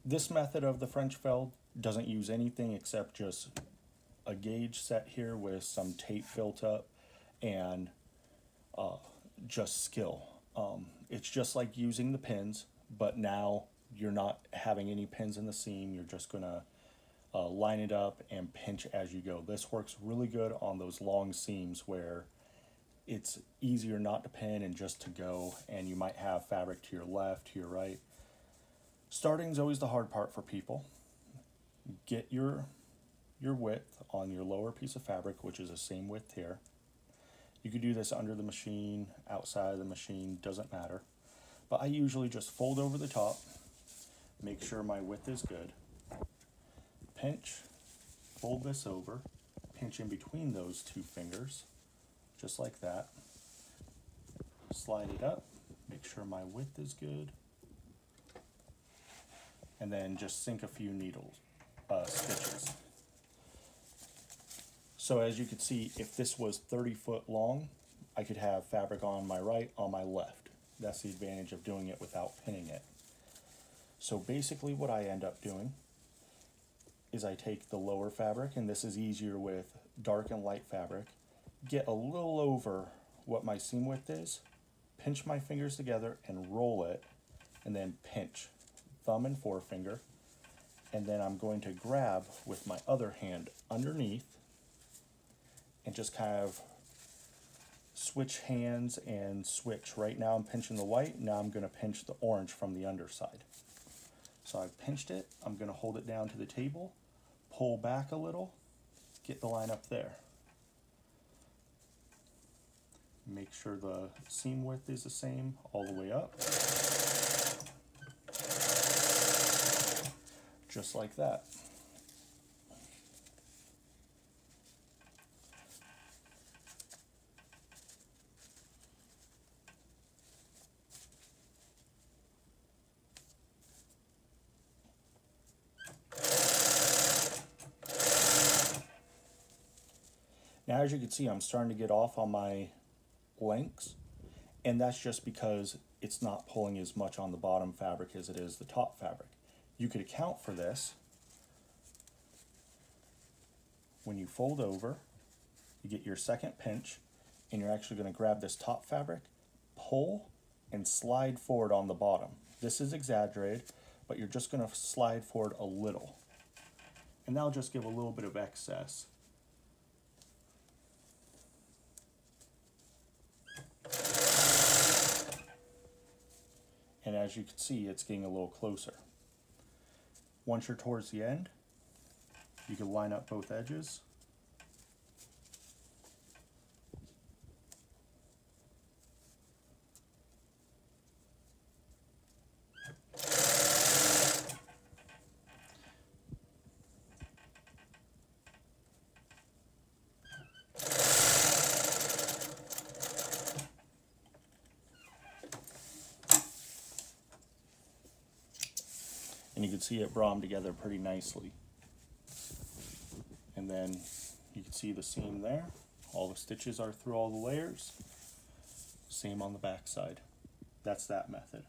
This method of the French felt doesn't use anything except just a gauge set here with some tape built up and just skill. It's just like using the pins, but now you're not having any pins in the seam. You're just gonna line it up and pinch as you go. This works really good on those long seams where it's easier not to pin and just to go, and you might have fabric to your left, to your right. Starting is always the hard part for people. Get your width on your lower piece of fabric, which is the same width here. You could do this under the machine, outside of the machine, doesn't matter. But I usually just fold over the top, make sure my width is good, pinch, fold this over, pinch in between those two fingers, just like that. Slide it up, make sure my width is good, and then just sink a few stitches. So as you can see, if this was 30 foot long, I could have fabric on my right, on my left. That's the advantage of doing it without pinning it. So basically what I end up doing is I take the lower fabric, and this is easier with dark and light fabric, get a little over what my seam width is, pinch my fingers together and roll it, and then pinch, thumb and forefinger, and then I'm going to grab with my other hand underneath and just kind of switch hands and switch. Right now I'm pinching the white, now I'm going to pinch the orange from the underside. So I've pinched it, I'm going to hold it down to the table, pull back a little, get the line up there. Make sure the seam width is the same all the way up. Just like that. Now as you can see, I'm starting to get off on my lengths, and that's just because it's not pulling as much on the bottom fabric as it is the top fabric. You could account for this when you fold over, you get your second pinch, and you're actually going to grab this top fabric, pull, and slide forward on the bottom. This is exaggerated, but you're just going to slide forward a little, and that'll just give a little bit of excess. And as you can see, it's getting a little closer. Once you're towards the end, you can line up both edges. And you can see it brought them together pretty nicely. And then you can see the seam there. All the stitches are through all the layers. Same on the back side. That's that method.